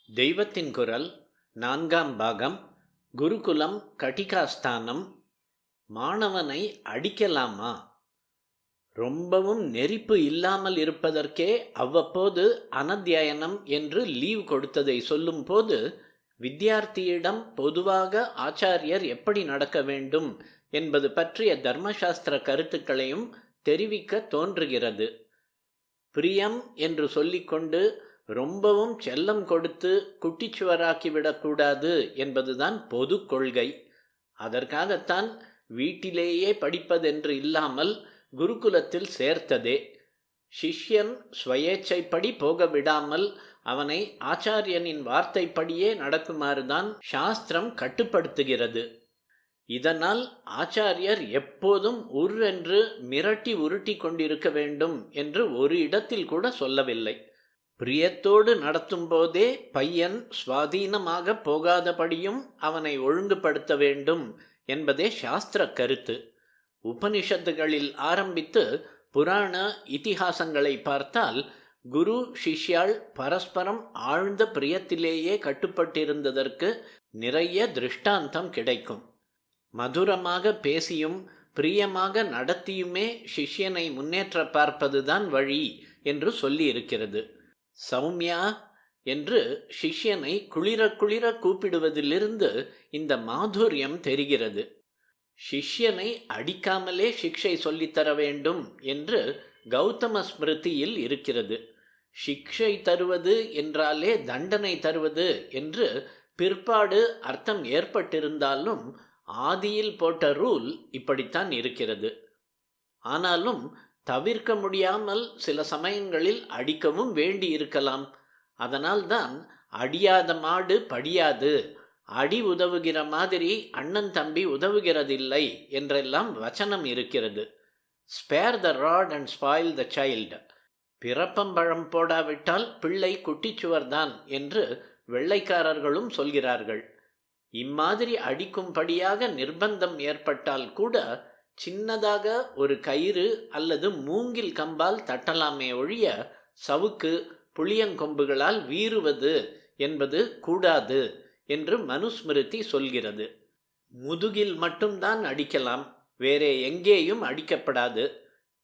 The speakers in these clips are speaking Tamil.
தெய்வத்தின் குரல் 4ஆம் பாகம். குருகுலம் கட்டிகாஸ்தானம். மாணவனை அடிக்கலாமா? ரொம்பவும் நெறிப்பு இல்லாமல் இருப்பதற்கே அவ்வப்போது அனத்தியனம் என்று லீவ் கொடுத்ததை சொல்லும் போது வித்தியார்த்தியிடம் பொதுவாக ஆச்சாரியர் எப்படி நடக்க வேண்டும் என்பது பற்றிய தர்மசாஸ்திர கருத்துக்களையும் தெரிவிக்க தோன்றுகிறது. பிரியம் என்று சொல்லிக்கொண்டு ரொம்பவும் செல்லம் கொடுத்து குட்டிச்சுவராக்கிவிடக்கூடாது என்பதுதான் பொது கொள்கை. அதற்காகத்தான் வீட்டிலேயே படிப்பதென்று இல்லாமல் குருகுலத்தில் சேர்த்ததே. சிஷ்யன் ஸ்வயேச்சைப்படி போக விடாமல் அவனை ஆச்சாரியனின் வார்த்தைப்படியே நடக்குமாறுதான் சாஸ்திரம் கட்டுப்படுத்துகிறது. இதனால் ஆச்சாரியர் எப்போதும் உருவென்று மிரட்டி உருட்டி கொண்டிருக்க வேண்டும் என்று ஒரு இடத்தில் கூட சொல்லவில்லை. பிரியத்தோடு நடத்தும் போதே பையன் சுவாதீனமாக போகாதபடியும் அவனை ஒழுங்குபடுத்த வேண்டும் என்பதே சாஸ்திர கருத்து. உபனிஷத்துகளில் ஆரம்பித்து புராண இதிகாசங்களை பார்த்தால் குரு சிஷ்யாள் பரஸ்பரம் ஆழ்ந்த பிரியத்திலேயே கட்டுப்பட்டிருந்ததற்கு நிறைய திருஷ்டாந்தம் கிடைக்கும். மதுரமாக பேசியும் பிரியமாக நடத்தியுமே சிஷ்யனை முன்னேற்ற பார்ப்பதுதான் வழி என்று சொல்லி இருக்கிறது. சௌமியா என்று சிஷ்யனை குளிர குளிர கூப்பிடுவதிலிருந்து இந்த மாதுரியம் தெரிகிறது. சிஷ்யனை அடிக்காமலே சிக்ஷை சொல்லித்தர வேண்டும் என்று கௌதம ஸ்மிருதியில் இருக்கிறது. சிக்ஷை தருவது என்றாலே தண்டனை தருவது என்று பிற்பாடு அர்த்தம் ஏற்பட்டிருந்தாலும் ஆதியில் போட்ட ரூல் இப்படித்தான் இருக்கிறது. ஆனாலும் தவிர்க்க முடியாமல் சில சமயங்களில் அடிக்கவும் வேண்டி இருக்கலாம். அதனால்தான் அடியாத மாடு படியாது, அடி உதவுகிற மாதிரி அண்ணன் தம்பி உதவுகிறதில்லை என்றெல்லாம் வச்சனம் இருக்கிறது. Spare the rod and spoil the child. பிறப்பம்பழம் போடாவிட்டால் பிள்ளை குட்டிச்சுவர்தான் என்று வெள்ளைக்காரர்களும் சொல்கிறார்கள். இம்மாதிரி அடிக்கும்படியாக நிர்பந்தம் ஏற்பட்டால் கூட சின்னதாக ஒரு கயிறு அல்லது மூங்கில் கம்பால் தட்டலாமே ஒழிய சவுக்கு புளியங்கொம்புகளால் வீறுவது என்பது கூடாது என்று மனுஸ்மிருதி சொல்கிறது. முதுகில் மட்டும்தான் அடிக்கலாம், வேறே எங்கேயும் அடிக்கப்படாது.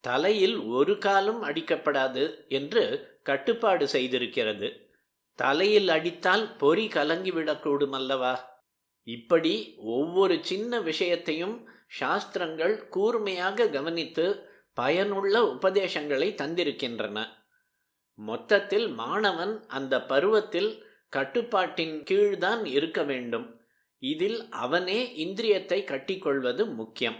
தலையில் ஒரு காலும் அடிக்கப்படாது என்று கட்டுப்பாடு செய்திருக்கிறது. தலையில் அடித்தால் பொறி கலங்கிவிடக்கூடும் அல்லவா? இப்படி ஒவ்வொரு சின்ன விஷயத்தையும் சாஸ்திரங்கள் கூர்மையாக கவனித்து பயனுள்ள உபதேசங்களை தந்திருக்கின்றன. மொத்தத்தில் மாணவன் அந்த பருவத்தில் கட்டுப்பாட்டின் கீழ்தான் இருக்க வேண்டும். இதில் அவனே இந்திரியத்தை கட்டிக்கொள்வது முக்கியம்.